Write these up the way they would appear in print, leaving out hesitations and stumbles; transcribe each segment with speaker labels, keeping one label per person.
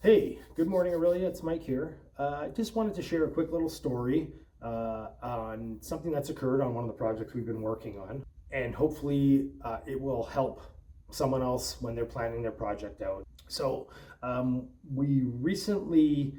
Speaker 1: Hey, good morning, Aurelia. It's Mike here. I just wanted to share a quick little story on something that's occurred on one of the projects we've been working on, and hopefully it will help someone else when they're planning their project out. We recently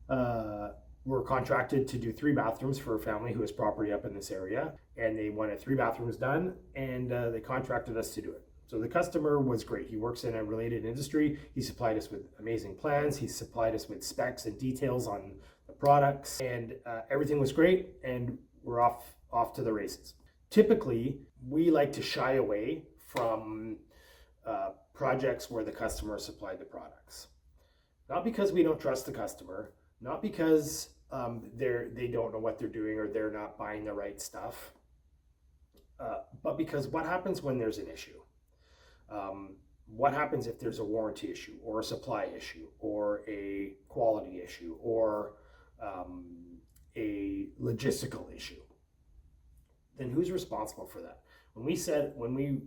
Speaker 1: uh, were contracted to do three bathrooms for a family who has property up in this area, and they wanted three bathrooms done, and they contracted us to do it. So the customer was great. He works in a related industry. He supplied us with amazing plans. He supplied us with specs and details on the products, and everything was great. And we're off to the races. Typically, we like to shy away from projects where the customer supplied the products. Not because we don't trust the customer, not because they don't know what they're doing or they're not buying the right stuff, but because what happens when there's an issue? What happens if there's a warranty issue or a supply issue or a quality issue or a logistical issue? Then who's responsible for that? When we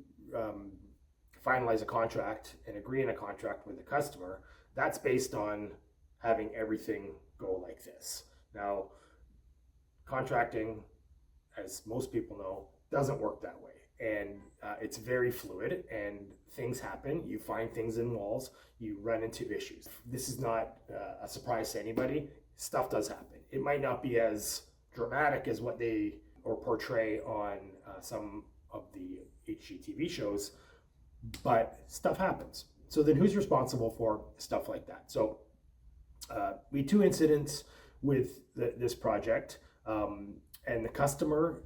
Speaker 1: finalize a contract and agree on a contract with the customer, that's based on having everything go like this. Now, contracting, as most people know, doesn't work that way. And it's very fluid and things happen. You find things in walls, you run into issues. This is not a surprise to anybody. Stuff does happen. It might not be as dramatic as what they or portray on some of the HGTV shows, but stuff happens. So then who's responsible for stuff like that? So we had two incidents with this project, and the customer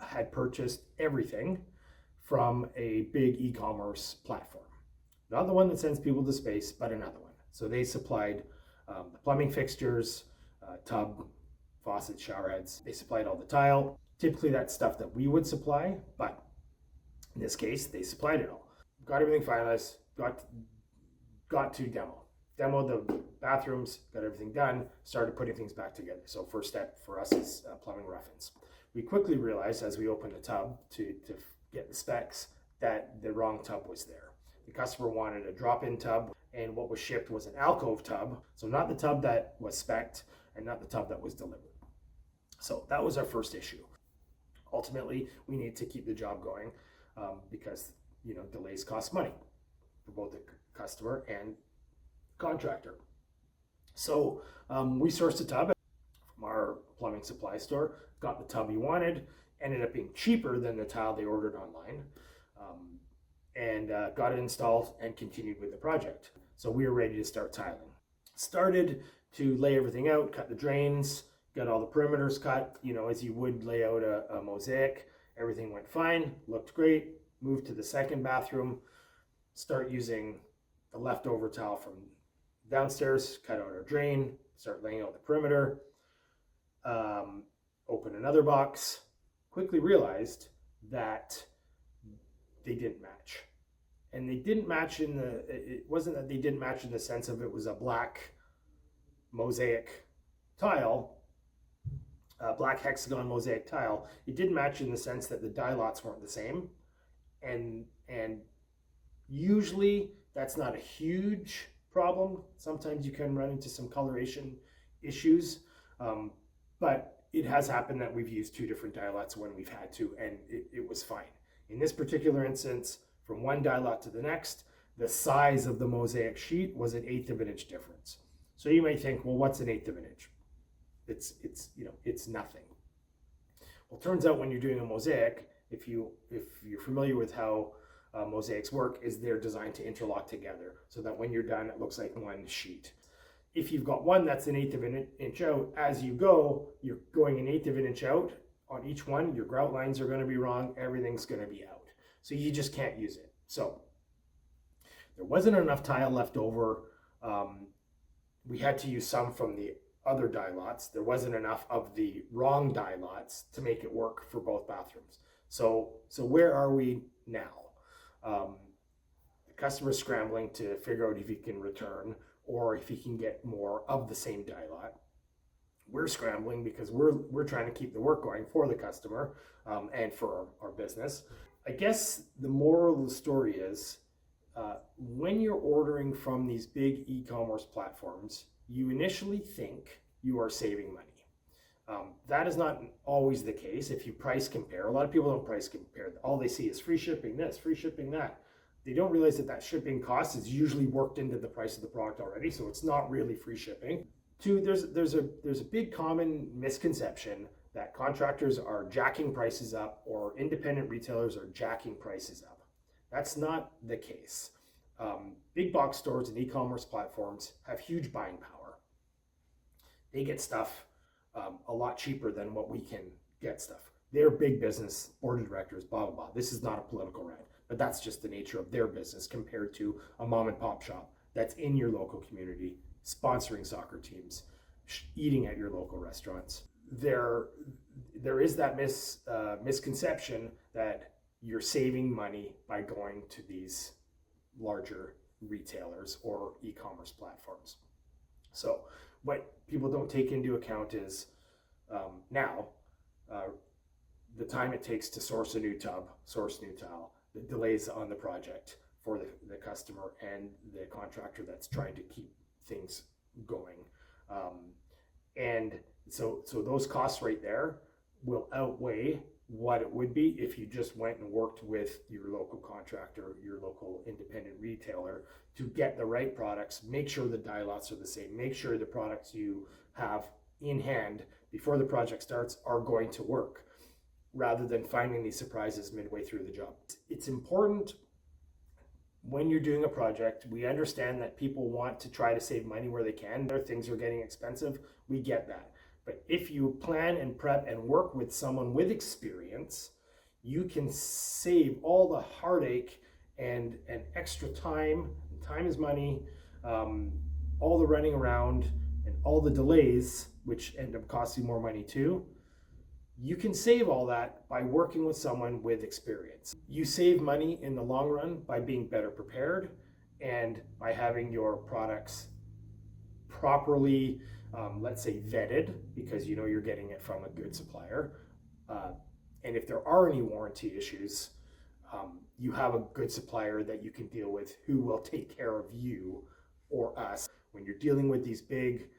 Speaker 1: had purchased everything from a big e-commerce platform. Not the one that sends people to space, but another one. So they supplied the plumbing fixtures, tub, faucets, shower heads. They supplied all the tile. Typically that's stuff that we would supply, but in this case, they supplied it all. Got everything finalized, got to demoed the bathrooms, got everything done, started putting things back together. So first step for us is plumbing rough-ins. We quickly realized as we opened the tub to get the specs that the wrong tub was there. The customer wanted a drop-in tub, and what was shipped was an alcove tub, so not the tub that was spec'd and not the tub that was delivered. So that was our first issue. Ultimately, we need to keep the job going because delays cost money for both the customer and contractor. So we sourced a tub from our plumbing supply store, got the tub he wanted, ended up being cheaper than the tile they ordered online, and got it installed and continued with the project. So we were ready to start tiling. Started to lay everything out, cut the drains, got all the perimeters cut, as you would lay out a mosaic. Everything went fine, looked great. Moved to the second bathroom, start using the leftover tile from downstairs, cut out our drain, start laying out the perimeter, open another box, quickly realized that they didn't match. And they didn't match it wasn't that they didn't match in the sense of it was a black mosaic tile, a black hexagon mosaic tile. It didn't match in the sense that the dye lots weren't the same. And usually that's not a huge problem. Sometimes you can run into some coloration issues, but it has happened that we've used two different dye lots when we've had to, and it was fine. In this particular instance, from one dye lot to the next, the size of the mosaic sheet was 1/8 of an inch difference. So you may think, well, what's 1/8 of an inch? It's nothing. Well, it turns out when you're doing a mosaic, if you're familiar with how mosaics work, is they're designed to interlock together so that when you're done, it looks like one sheet. If you've got one that's 1/8 of an inch out, as you go, you're going 1/8 of an inch out on each one. Your grout lines are going to be wrong. Everything's going to be out. So you just can't use it. So there wasn't enough tile left over. We had to use some from the other dye lots. There wasn't enough of the wrong dye lots to make it work for both bathrooms. So where are we now? The customer's scrambling to figure out if he can return or if he can get more of the same dye lot. We're scrambling because we're trying to keep the work going for the customer and for our business. I guess the moral of the story is when you're ordering from these big e-commerce platforms, you initially think you are saving money. That is not always the case. If you price compare, a lot of people don't price compare. All they see is free shipping this, free shipping that. They don't realize that shipping cost is usually worked into the price of the product already, so it's not really free shipping. Two, there's a big common misconception that contractors are jacking prices up or independent retailers are jacking prices up. That's not the case. Big box stores and e-commerce platforms have huge buying power. They get stuff a lot cheaper than what we can get stuff. They're big business, board of directors, blah, blah, blah. This is not a political rant, but that's just the nature of their business compared to a mom and pop shop that's in your local community, sponsoring soccer teams, eating at your local restaurants. There is that misconception that you're saving money by going to these larger retailers or e-commerce platforms. So what people don't take into account is now the time it takes to source a new tub, source new tile, the delays on the project for the customer and the contractor that's trying to keep things going. And so those costs right there will outweigh what it would be if you just went and worked with your local contractor, your local independent retailer to get the right products, make sure the die lots are the same, make sure the products you have in hand before the project starts are going to work, rather than finding these surprises midway through the job. It's important when you're doing a project. We understand that people want to try to save money where they can. Their things are getting expensive. We get that. But if you plan and prep and work with someone with experience, you can save all the heartache and extra time. Time is money, all the running around and all the delays, which end up costing more money too. You can save all that by working with someone with experience. You save money in the long run by being better prepared and by having your products properly, let's say, vetted, because you know you're getting it from a good supplier. And if there are any warranty issues, you have a good supplier that you can deal with who will take care of you or us. When you're dealing with these big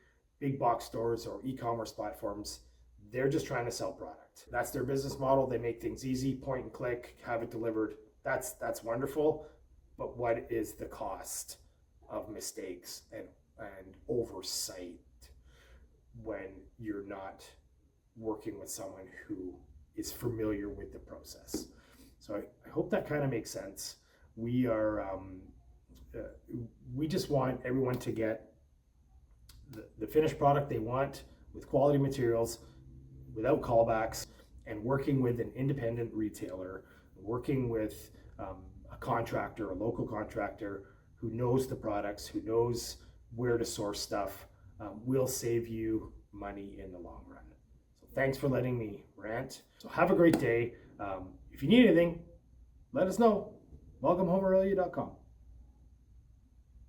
Speaker 1: box stores or e-commerce platforms, they're just trying to sell product. That's their business model. They make things easy, point and click, have it delivered. That's wonderful. But what is the cost of mistakes and oversight when you're not working with someone who is familiar with the process? So I hope that kind of makes sense. We just want everyone to get the finished product they want with quality materials, without callbacks, and working with an independent retailer, working with a contractor, a local contractor who knows the products, who knows where to source stuff, will save you money in the long run. So thanks for letting me rant. So have a great day. If you need anything, let us know. WelcomeHomeAurelia.com.